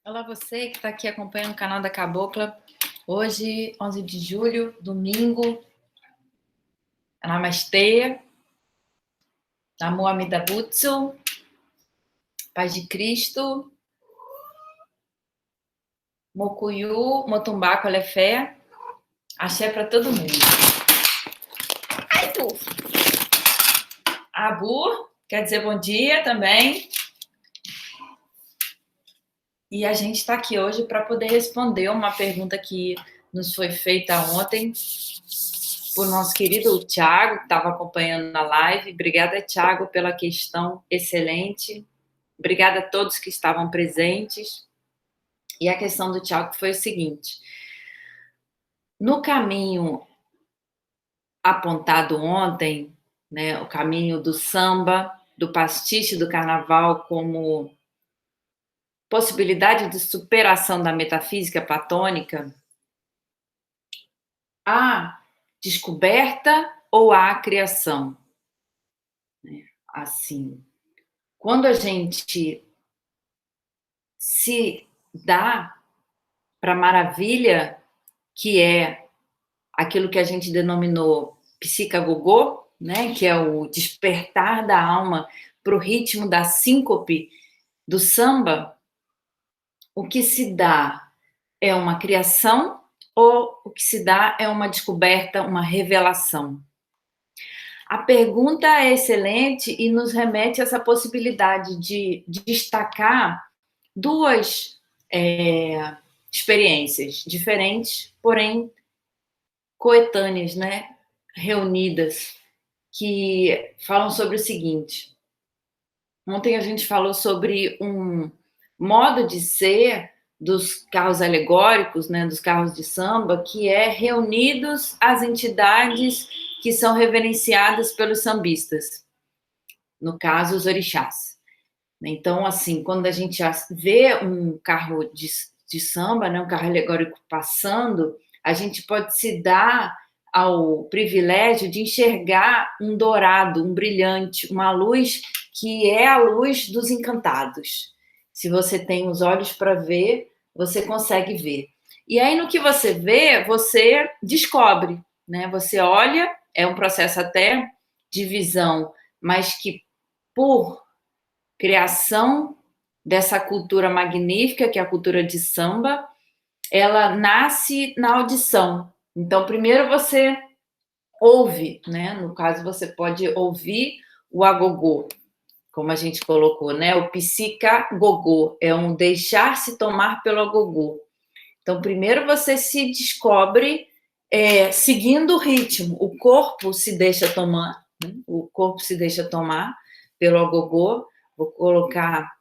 Olá, você que está aqui acompanhando o canal da Cabocla. Hoje, 11 de julho, domingo. Namastê. Namo Amida Butsu. Paz de Cristo. Mokuyu, Motumbá, Colefé. Axé para todo mundo. Ai, tu. Abu, quer dizer bom dia também. E a gente está aqui hoje para poder responder uma pergunta que nos foi feita ontem por nosso querido Thiago, que estava acompanhando na live. Obrigada, Thiago, pela questão excelente. Obrigada a todos que estavam presentes. E a questão do Thiago foi o seguinte: no caminho apontado ontem, né, o caminho do samba, do pastiche do carnaval como possibilidade de superação da metafísica platônica, há descoberta ou há criação? Assim, quando a gente se dá para a maravilha que é aquilo que a gente denominou psicagogô, né, que é o despertar da alma para o ritmo da síncope do samba, o que se dá é uma criação ou o que se dá é uma descoberta, uma revelação? A pergunta é excelente e nos remete a essa possibilidade de destacar duas experiências diferentes, porém coetâneas, né? Reunidas, que falam sobre o seguinte. Ontem a gente falou sobre um modo de ser dos carros alegóricos, né, dos carros de samba, que é reunidos as entidades que são reverenciadas pelos sambistas, no caso, os orixás. Então, assim, quando a gente vê um carro de samba, né, um carro alegórico passando, a gente pode se dar ao privilégio de enxergar um dourado, um brilhante, uma luz que é a luz dos encantados. Se você tem os olhos para ver, você consegue ver. E aí, no que você vê, você descobre, né? Você olha, é um processo até de visão, mas que por criação dessa cultura magnífica, que é a cultura de samba, ela nasce na audição. Então, primeiro você ouve, né? No caso, você pode ouvir o agogô, como a gente colocou, né? O psicagogô é um deixar-se tomar pelo agogô. Então, primeiro você se descobre seguindo o ritmo. O corpo se deixa tomar, né? O corpo se deixa tomar pelo agogô. Vou colocar,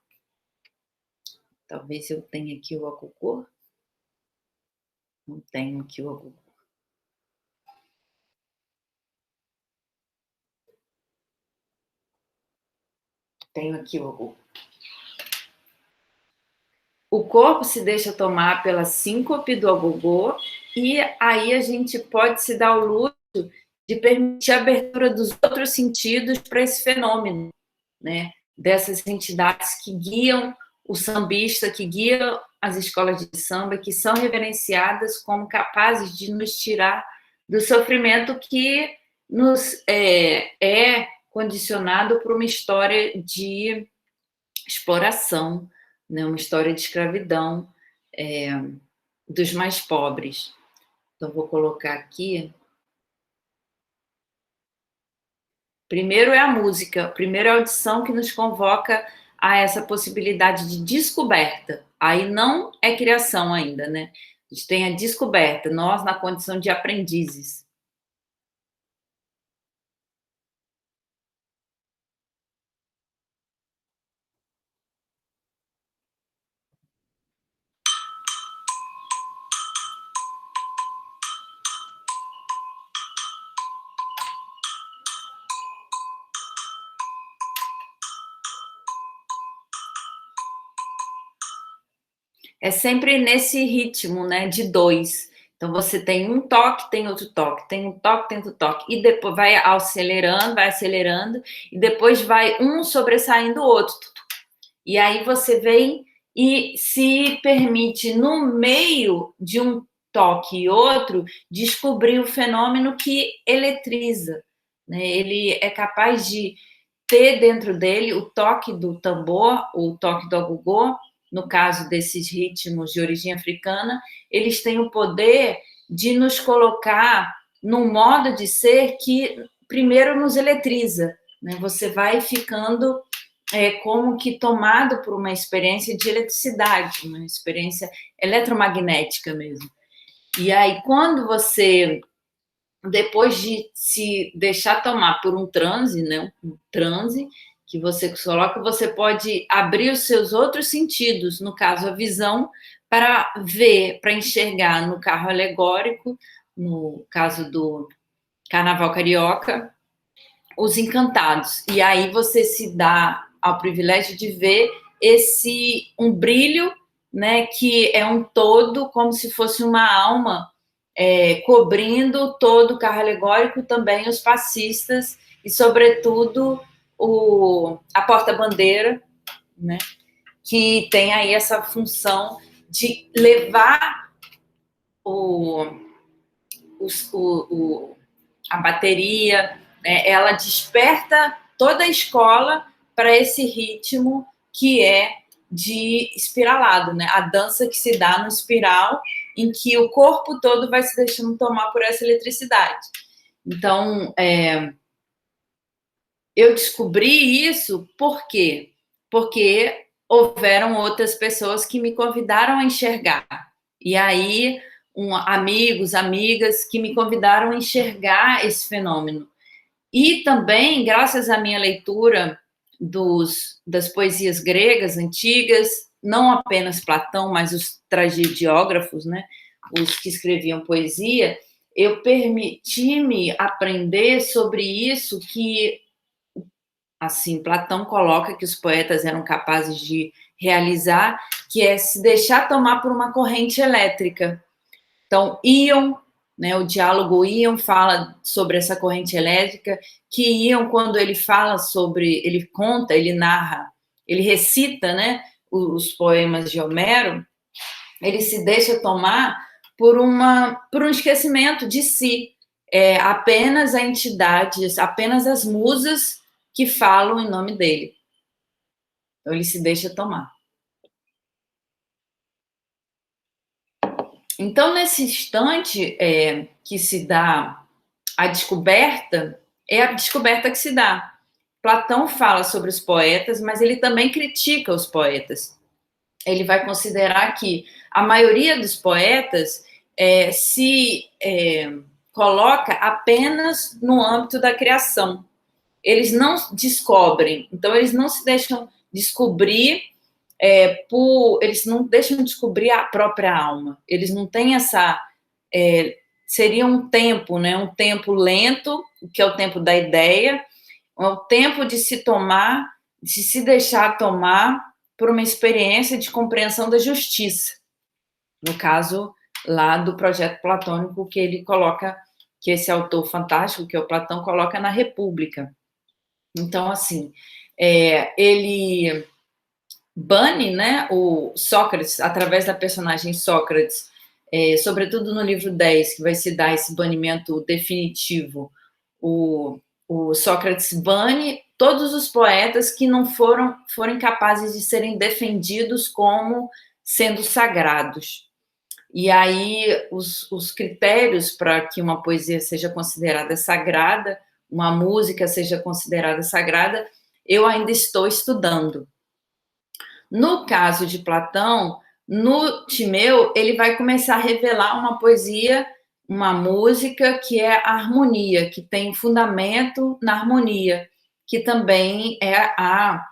talvez eu tenha aqui o agogô. Não tenho aqui o agogô. Tenho aqui o agogô. O corpo se deixa tomar pela síncope do agogô e aí a gente pode se dar o luxo de permitir a abertura dos outros sentidos para esse fenômeno, né? Dessas entidades que guiam o sambista, que guiam as escolas de samba, que são reverenciadas como capazes de nos tirar do sofrimento que nos é condicionado por uma história de exploração, né? Uma história de escravidão dos mais pobres. Então, vou colocar aqui. Primeiro é a música, primeiro é a audição que nos convoca a essa possibilidade de descoberta. Aí não é criação ainda, né? A gente tem a descoberta, nós na condição de aprendizes. É sempre nesse ritmo, né, de dois. Então você tem um toque, tem outro toque, tem um toque, tem outro toque, e depois vai acelerando, e depois vai um sobressaindo o outro. E aí você vem e se permite, no meio de um toque e outro, descobrir o fenômeno que eletriza, né? Ele é capaz de ter dentro dele o toque do tambor, o toque do agogô, no caso desses ritmos de origem africana, eles têm o poder de nos colocar num modo de ser que primeiro nos eletriza, né? Você vai ficando como que tomado por uma experiência de eletricidade, uma experiência eletromagnética mesmo. E aí, quando você, depois de se deixar tomar por um transe, né, um transe que você coloca, você pode abrir os seus outros sentidos, no caso, a visão, para ver, para enxergar no carro alegórico, no caso do Carnaval Carioca, os encantados. E aí você se dá ao privilégio de ver esse um brilho, né, que é um todo, como se fosse uma alma cobrindo todo o carro alegórico, também os passistas e, sobretudo, a porta-bandeira, né, que tem aí essa função de levar o, o, a bateria, né, ela desperta toda a escola para esse ritmo que é de espiralado, né? A dança que se dá no espiral, em que o corpo todo vai se deixando tomar por essa eletricidade. Então, eu descobri isso por quê? Porque houveram outras pessoas que me convidaram a enxergar. E aí, amigos, amigas que me convidaram a enxergar esse fenômeno. E também, graças à minha leitura das poesias gregas antigas, não apenas Platão, mas os tragediógrafos, né, os que escreviam poesia, eu permiti-me aprender sobre isso que, assim, Platão coloca que os poetas eram capazes de realizar, que é se deixar tomar por uma corrente elétrica. Então, Ion, né, o diálogo Ion fala sobre essa corrente elétrica, que Ion, quando ele fala sobre, ele conta, ele narra, ele recita, né, os poemas de Homero, ele se deixa tomar por um esquecimento de si. É apenas a entidade, apenas as musas que falam em nome dele. Então, ele se deixa tomar. Então, nesse instante que se dá a descoberta, é a descoberta que se dá. Platão fala sobre os poetas, mas ele também critica os poetas. Ele vai considerar que a maioria dos poetas se coloca apenas no âmbito da criação. Eles não descobrem, então eles não se deixam descobrir eles não deixam descobrir a própria alma. Eles não têm essa seria um tempo, né? Um tempo lento, que é o tempo da ideia, é o tempo de se tomar, de se deixar tomar por uma experiência de compreensão da justiça. No caso lá do projeto platônico que ele coloca, que esse autor fantástico, que é o Platão, coloca na República. Então, assim, ele bane, né, o Sócrates, através da personagem Sócrates, sobretudo no livro 10, que vai se dar esse banimento definitivo, o Sócrates bane todos os poetas que não foram capazes de serem defendidos como sendo sagrados. E aí, os critérios para que uma poesia seja considerada sagrada, uma música seja considerada sagrada, eu ainda estou estudando. No caso de Platão, no Timeu, ele vai começar a revelar uma poesia, uma música que é a harmonia, que tem fundamento na harmonia, que também é a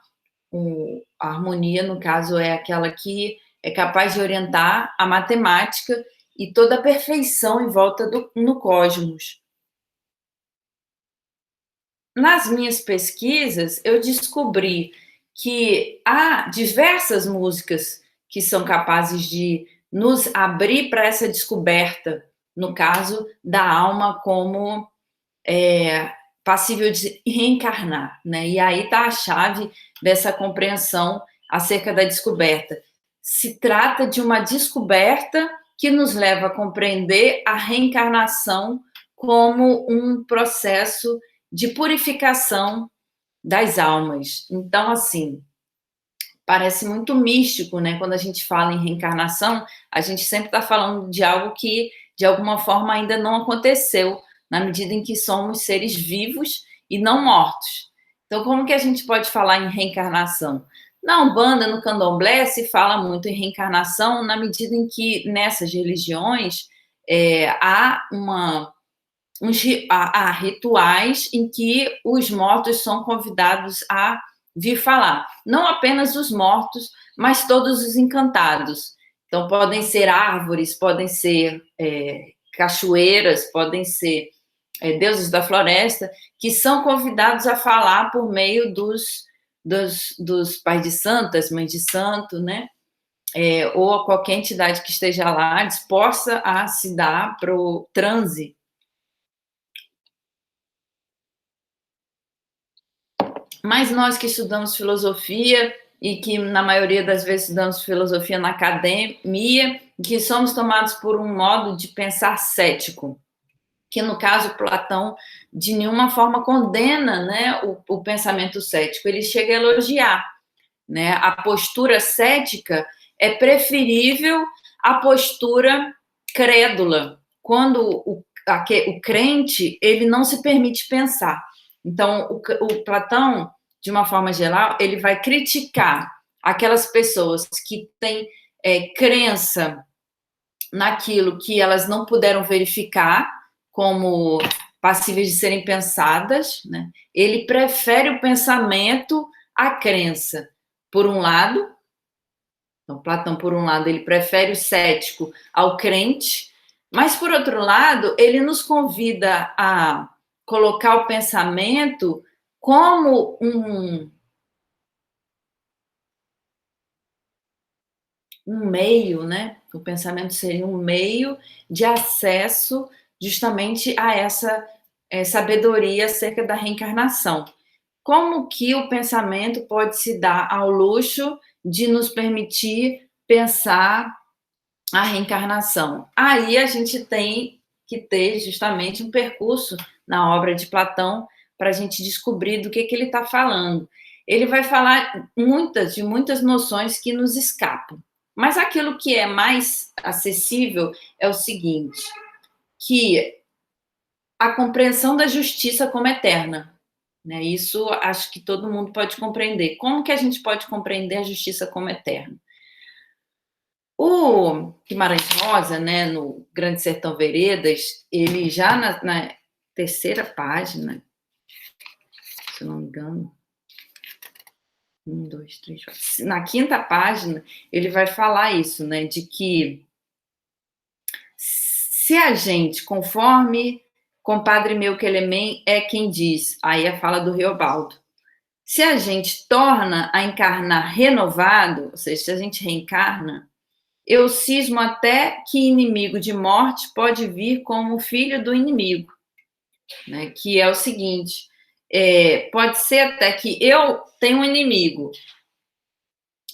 harmonia, no caso, é aquela que é capaz de orientar a matemática e toda a perfeição em volta no cosmos. Nas minhas pesquisas, eu descobri que há diversas músicas que são capazes de nos abrir para essa descoberta, no caso da alma como passível de reencarnar, né? E aí está a chave dessa compreensão acerca da descoberta. se trata de uma descoberta que nos leva a compreender a reencarnação como um processo de purificação das almas. Então, assim, parece muito místico, né? Quando a gente fala em reencarnação, a gente sempre está falando de algo que, de alguma forma, ainda não aconteceu, na medida em que somos seres vivos e não mortos. Então, como que a gente pode falar em reencarnação? Na Umbanda, no Candomblé, se fala muito em reencarnação na medida em que, nessas religiões, há há rituais em que os mortos são convidados a vir falar. Não apenas os mortos, mas todos os encantados. Então, podem ser árvores, podem ser cachoeiras, podem ser deuses da floresta, que são convidados a falar por meio dos pais de santas, mães de santo, né? Ou qualquer entidade que esteja lá disposta a se dar para o transe. Mas nós que estudamos filosofia e que na maioria das vezes estudamos filosofia na academia, que somos tomados por um modo de pensar cético, que no caso Platão de nenhuma forma condena, né, o pensamento cético, ele chega a elogiar, né? A postura cética é preferível à postura crédula, quando o crente ele não se permite pensar. Então, o Platão, de uma forma geral, ele vai criticar aquelas pessoas que têm crença naquilo que elas não puderam verificar como passíveis de serem pensadas, né? Ele prefere o pensamento à crença. Por um lado, então, Platão, por um lado, ele prefere o cético ao crente, mas, por outro lado, ele nos convida a colocar o pensamento como um meio, né? O pensamento seria um meio de acesso justamente a essa sabedoria acerca da reencarnação. Como que o pensamento pode se dar ao luxo de nos permitir pensar a reencarnação? Aí a gente tem que ter justamente um percurso na obra de Platão para a gente descobrir do que ele está falando. Ele vai falar de muitas noções que nos escapam. Mas aquilo que é mais acessível é o seguinte, que a compreensão da justiça como eterna, né? Isso acho que todo mundo pode compreender. Como que a gente pode compreender a justiça como eterna? O Guimarães Rosa, né, no Grande Sertão Veredas, ele já na terceira página, se eu não me engano, 1, 2, 3, 4, na quinta página, ele vai falar isso, né, de que se a gente, conforme compadre meu Quelemem é quem diz, aí a fala do Riobaldo, se a gente torna a encarnar renovado, ou seja, se a gente reencarna, eu cismo até que inimigo de morte pode vir como filho do inimigo, né? Que é o seguinte, pode ser até que eu tenho um inimigo,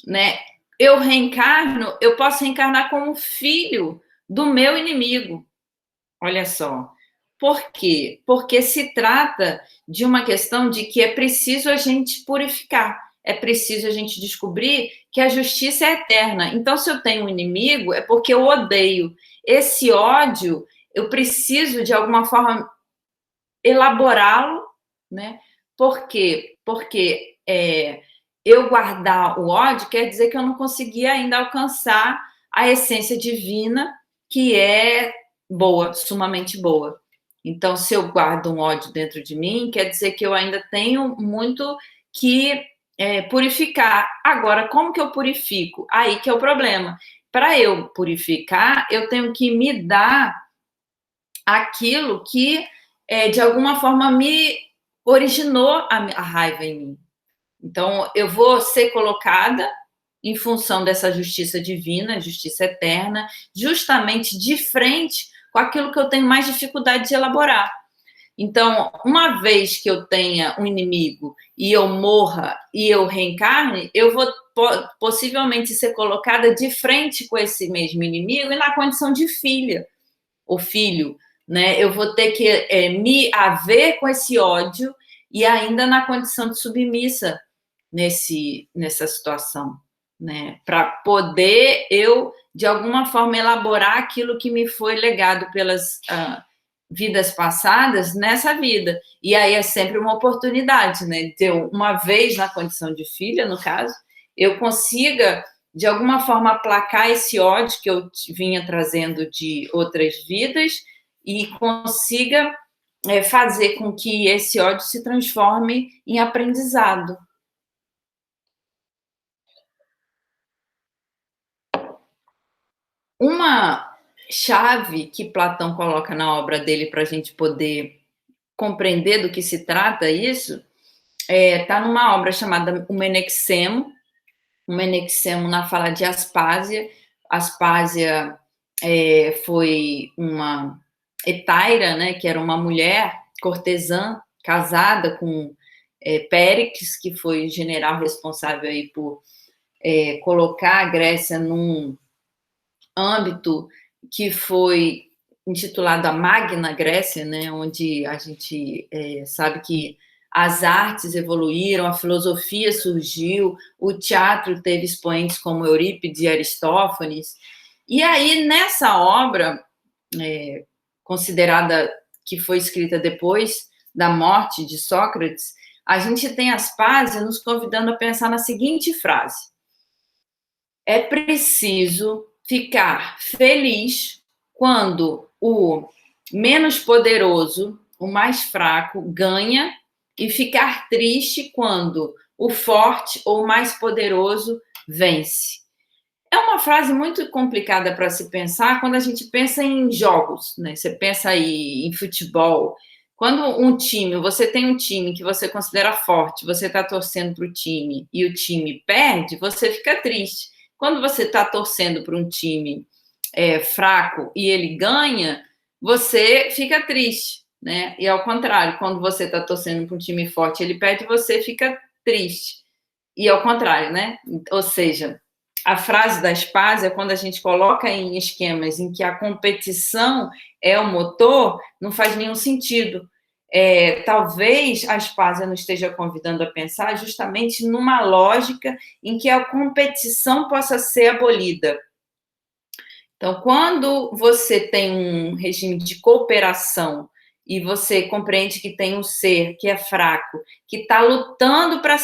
né? Eu reencarno, eu posso reencarnar como filho do meu inimigo. Olha só. Por quê? Porque se trata de uma questão de que é preciso a gente purificar, é preciso a gente descobrir que a justiça é eterna. Então, se eu tenho um inimigo, é porque eu odeio. Esse ódio, eu preciso, de alguma forma, elaborá-lo, né? Por quê? Porque eu guardar o ódio quer dizer que eu não consegui ainda alcançar a essência divina, que é boa, sumamente boa. Então, se eu guardo um ódio dentro de mim, quer dizer que eu ainda tenho muito que purificar. Agora, como que eu purifico? Aí que é o problema. Para eu purificar, eu tenho que me dar aquilo que, de alguma forma, me originou a raiva em mim. Então, eu vou ser colocada em função dessa justiça divina, justiça eterna, justamente de frente com aquilo que eu tenho mais dificuldade de elaborar. Então, uma vez que eu tenha um inimigo e eu morra e eu reencarne, eu vou possivelmente ser colocada de frente com esse mesmo inimigo e na condição de filha ou filho, né? Eu vou ter que me haver com esse ódio e ainda na condição de submissa nessa situação, né? Para poder eu, de alguma forma, elaborar aquilo que me foi legado pelas vidas passadas nessa vida. E aí é sempre uma oportunidade, né? De eu, uma vez na condição de filha, no caso, eu consiga, de alguma forma, aplacar esse ódio que eu vinha trazendo de outras vidas e consiga fazer com que esse ódio se transforme em aprendizado. Uma chave que Platão coloca na obra dele para a gente poder compreender do que se trata isso está numa obra chamada O Menexemo. O Menexemo na fala de Aspásia. Aspásia foi uma hetaira, né, que era uma mulher cortesã casada com Péricles, que foi o general responsável aí por colocar a Grécia num âmbito que foi intitulado a Magna Grécia, né, onde a gente sabe que as artes evoluíram, a filosofia surgiu, o teatro teve expoentes como Eurípides e Aristófanes. E aí, nessa obra, considerada que foi escrita depois da morte de Sócrates, a gente tem Aspásia nos convidando a pensar na seguinte frase: é preciso ficar feliz quando o menos poderoso, o mais fraco, ganha, e ficar triste quando o forte ou mais poderoso vence. É uma frase muito complicada para se pensar quando a gente pensa em jogos, né? Você pensa aí em futebol. Quando você tem um time que você considera forte, você está torcendo para o time e o time perde, você fica triste. Quando você está torcendo para um time fraco e ele ganha, você fica triste, né? E ao contrário, quando você está torcendo para um time forte e ele perde, você fica triste. E ao contrário, né? Ou seja, a frase da Aspásia, quando a gente coloca em esquemas em que a competição é o motor, não faz nenhum sentido. Talvez a Aspásia nos esteja convidando a pensar justamente numa lógica em que a competição possa ser abolida. Então, quando você tem um regime de cooperação e você compreende que tem um ser que é fraco, que está lutando para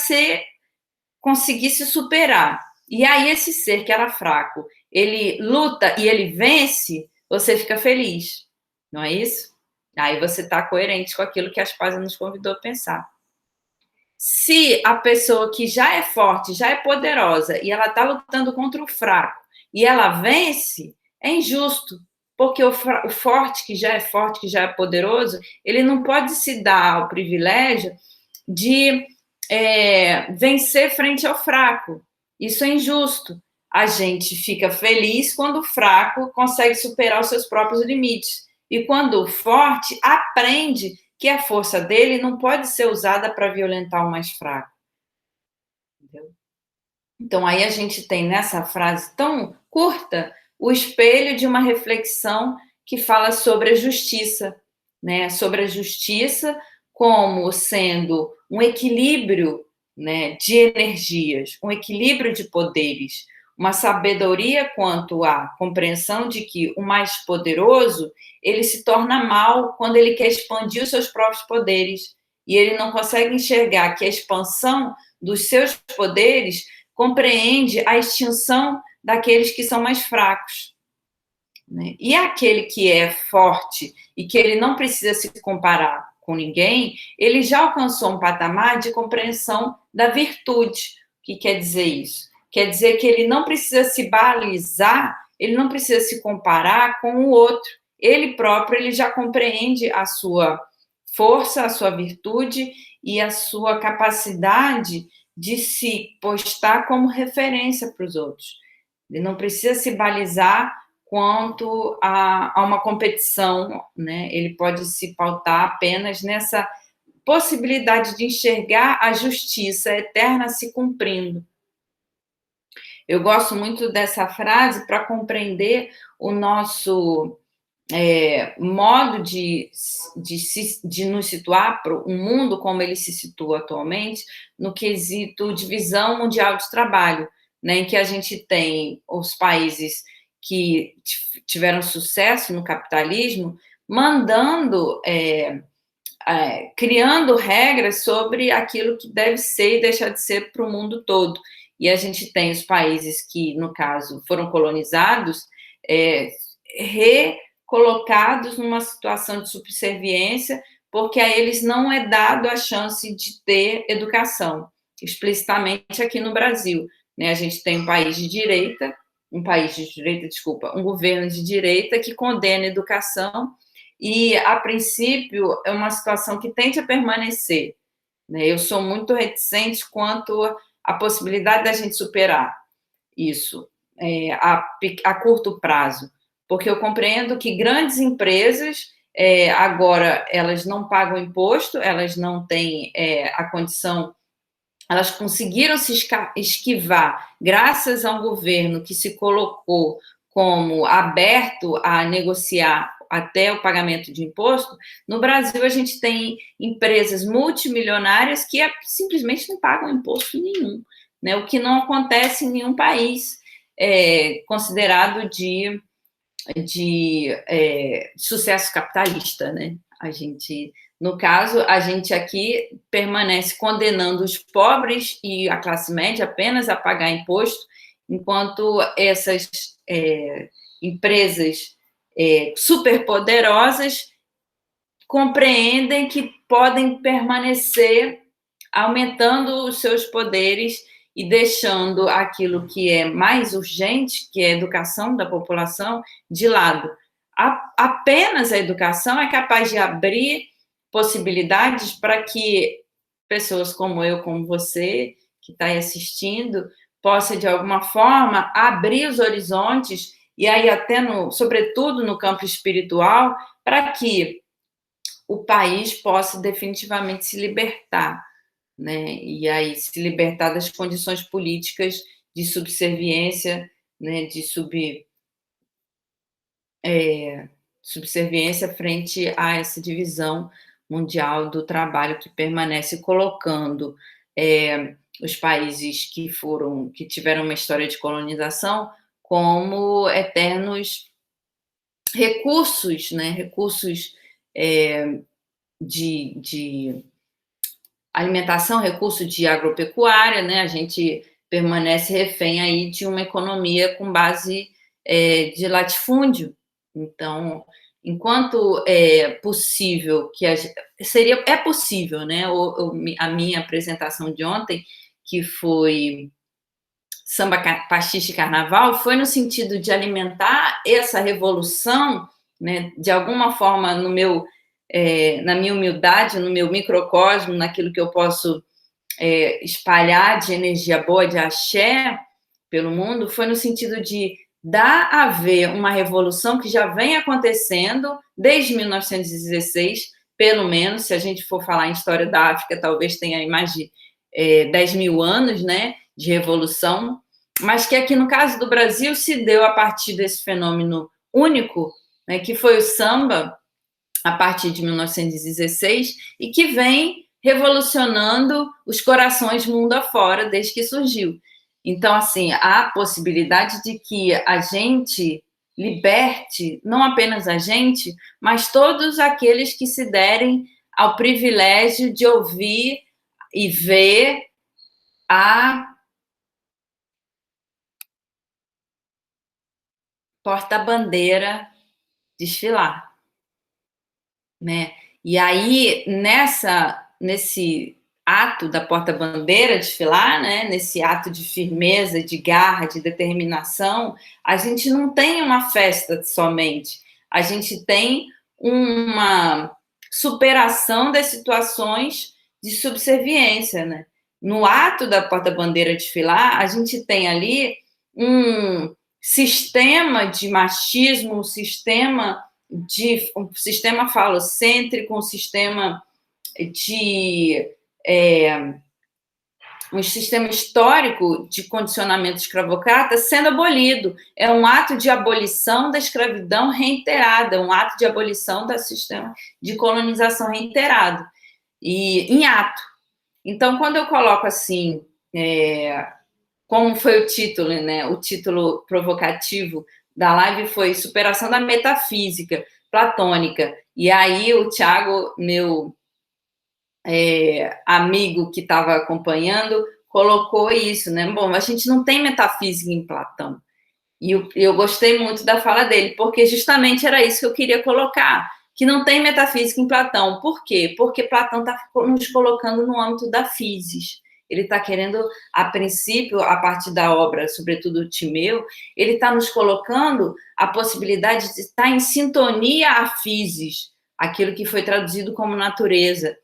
conseguir se superar, e aí esse ser que era fraco, ele luta e ele vence, você fica feliz, não é isso? Aí você está coerente com aquilo que a Aspásia nos convidou a pensar. Se a pessoa que já é forte, já é poderosa, e ela está lutando contra o fraco, e ela vence, é injusto, porque o forte, que já é forte, que já é poderoso, ele não pode se dar o privilégio de vencer frente ao fraco. Isso é injusto. A gente fica feliz quando o fraco consegue superar os seus próprios limites. E quando o forte aprende que a força dele não pode ser usada para violentar o mais fraco. Entendeu? Então, aí a gente tem nessa frase tão curta o espelho de uma reflexão que fala sobre a justiça, né? Sobre a justiça como sendo um equilíbrio, né, de energias, um equilíbrio de poderes, uma sabedoria quanto à compreensão de que o mais poderoso, ele se torna mal quando ele quer expandir os seus próprios poderes, e ele não consegue enxergar que a expansão dos seus poderes compreende a extinção daqueles que são mais fracos, né? E aquele que é forte e que ele não precisa se comparar com ninguém, ele já alcançou um patamar de compreensão da virtude. O que quer dizer isso? Quer dizer que ele não precisa se balizar, ele não precisa se comparar com o outro. Ele próprio, ele já compreende a sua força, a sua virtude e a sua capacidade de se postar como referência para os outros. Ele não precisa se balizar quanto a uma competição, né? Ele pode se pautar apenas nessa possibilidade de enxergar a justiça eterna se cumprindo. Eu gosto muito dessa frase para compreender o nosso modo de nos situar para o mundo como ele se situa atualmente, no quesito divisão mundial de trabalho, né, em que a gente tem os países que tiveram sucesso no capitalismo, mandando, criando regras sobre aquilo que deve ser e deixar de ser para o mundo todo. E a gente tem os países que, no caso, foram colonizados, é, recolocados numa situação de subserviência, porque a eles não é dado a chance de ter educação, explicitamente aqui no Brasil. Né? A gente tem um governo de direita que condena a educação e, a princípio, é uma situação que tende a permanecer. Né? Eu sou muito reticente quanto à possibilidade da gente superar isso a curto prazo, porque eu compreendo que grandes empresas, agora, elas não pagam imposto, elas não têm a condição, elas conseguiram se esquivar, graças a um governo que se colocou como aberto a negociar até o pagamento de imposto. No Brasil, a gente tem empresas multimilionárias que simplesmente não pagam imposto nenhum, né? O que não acontece em nenhum país considerado de sucesso capitalista, né? No caso, a gente aqui permanece condenando os pobres e a classe média apenas a pagar imposto, enquanto essas empresas superpoderosas compreendem que podem permanecer aumentando os seus poderes e deixando aquilo que é mais urgente, que é a educação da população, de lado. Apenas a educação é capaz de abrir possibilidades para que pessoas como eu, como você, que está aí assistindo, possa, de alguma forma, abrir os horizontes, e aí até, sobretudo no campo espiritual, para que o país possa definitivamente se libertar, né? E aí se libertar das condições políticas de subserviência, né? Subserviência frente a essa divisão mundial do trabalho que permanece colocando os países que tiveram uma história de colonização como eternos recursos, né? Recursos de alimentação, recurso de agropecuária, né? A gente permanece refém aí de uma economia com base de latifúndio. Então, enquanto é possível que é possível, né? A minha apresentação de ontem, que foi samba, pastiche e carnaval, foi no sentido de alimentar essa revolução, né? De alguma forma na minha humildade, no meu microcosmo, naquilo que eu posso espalhar de energia boa, de axé pelo mundo, foi no sentido de dar a ver uma revolução que já vem acontecendo desde 1916, pelo menos, se a gente for falar em história da África, talvez tenha mais de 10 mil anos, né, de revolução, mas que aqui no caso do Brasil se deu a partir desse fenômeno único, né, que foi o samba, a partir de 1916, e que vem revolucionando os corações mundo afora desde que surgiu. Então, assim, há a possibilidade de que a gente liberte, não apenas a gente, mas todos aqueles que se derem ao privilégio de ouvir e ver a porta-bandeira desfilar, né? E aí, nesse ato da porta-bandeira desfilar, né? Nesse ato de firmeza, de garra, de determinação, a gente não tem uma festa somente, a gente tem uma superação das situações de subserviência, né? No ato da porta-bandeira desfilar, a gente tem ali um sistema de machismo, um sistema falocêntrico, um sistema de um sistema histórico de condicionamento escravocrata sendo abolido. É um ato de abolição da escravidão reiterada, um ato de abolição do sistema de colonização reiterado, e em ato. Então, quando eu coloco assim, como foi o título, né? O título provocativo da live foi Superação da Metafísica Platônica. E aí o Tiago, meu amigo que estava acompanhando, colocou isso, né? Bom, a gente não tem metafísica em Platão. E eu gostei muito da fala dele, porque justamente era isso que eu queria colocar, que não tem metafísica em Platão. Por quê? Porque Platão está nos colocando no âmbito da physis. Ele está querendo, a princípio, a partir da obra, sobretudo o Timeu, ele está nos colocando a possibilidade de estar em sintonia à physis, aquilo que foi traduzido como natureza,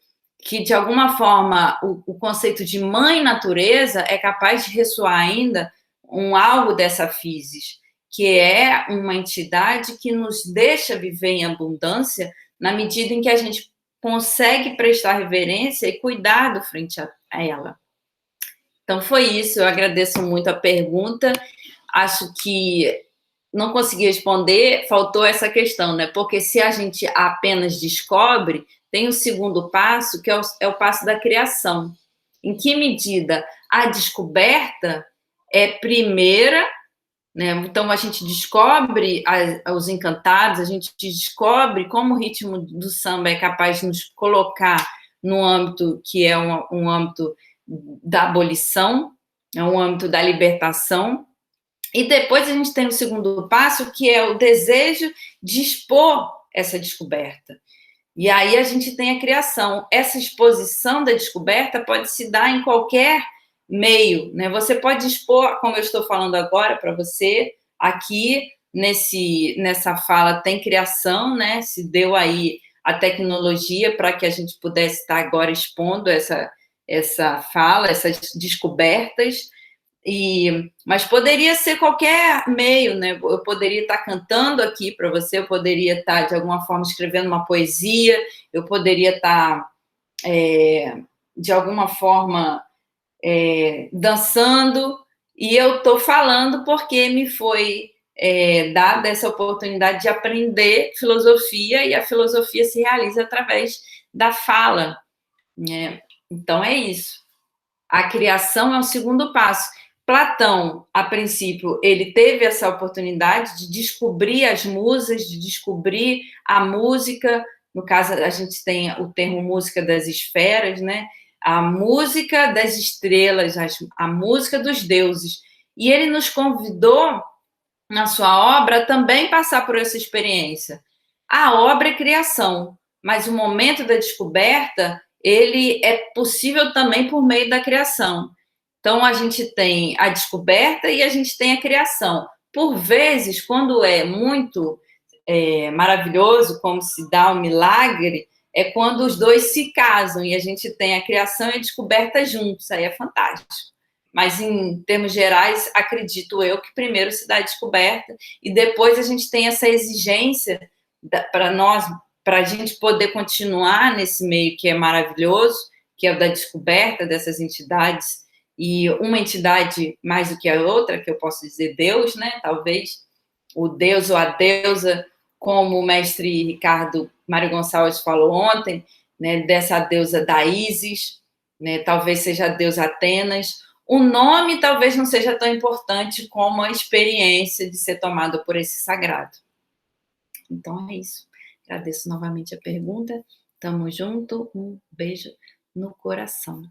que, de alguma forma, o conceito de mãe natureza é capaz de ressoar ainda algo dessa physis, que é uma entidade que nos deixa viver em abundância na medida em que a gente consegue prestar reverência e cuidado frente a ela. Então foi isso, eu agradeço muito a pergunta, acho que não consegui responder, faltou essa questão, né? Porque se a gente apenas descobre, tem o segundo passo, que é o passo da criação. Em que medida a descoberta é primeira, né? Então a gente descobre os encantados, a gente descobre como o ritmo do samba é capaz de nos colocar no âmbito que é um âmbito da abolição, é um âmbito da libertação. E depois a gente tem o segundo passo, que é o desejo de expor essa descoberta. E aí a gente tem a criação. Essa exposição da descoberta pode se dar em qualquer meio, né? Você pode expor, como eu estou falando agora para você, aqui nessa fala tem criação, né? Se deu aí a tecnologia para que a gente pudesse estar agora expondo essa fala, essas descobertas. Mas poderia ser qualquer meio, né? Eu poderia estar cantando aqui para você, eu poderia estar, de alguma forma, escrevendo uma poesia, eu poderia estar, de alguma forma, dançando, e eu estou falando porque me foi dada essa oportunidade de aprender filosofia, e a filosofia se realiza através da fala, né? Então, é isso. A criação é o segundo passo. Platão, a princípio, ele teve essa oportunidade de descobrir as musas, de descobrir a música. No caso, a gente tem o termo música das esferas, né? A música das estrelas, a música dos deuses. E ele nos convidou, na sua obra, a também passar por essa experiência. A obra é criação, mas o momento da descoberta, ele é possível também por meio da criação. Então, a gente tem a descoberta e a gente tem a criação. Por vezes, quando é muito maravilhoso, como se dá um milagre, é quando os dois se casam e a gente tem a criação e a descoberta juntos. Aí é fantástico. Mas, em termos gerais, acredito eu que primeiro se dá a descoberta e depois a gente tem essa exigência para nós, para a gente poder continuar nesse meio que é maravilhoso, que é o da descoberta dessas entidades, e uma entidade mais do que a outra, que eu posso dizer Deus, né? Talvez o Deus ou a deusa, como o mestre Ricardo Mário Gonçalves falou ontem, né? Dessa deusa da Ísis, né? Talvez seja a deusa Atenas. O nome talvez não seja tão importante como a experiência de ser tomado por esse sagrado. Então é isso. Agradeço novamente a pergunta. Tamo junto. Um beijo no coração.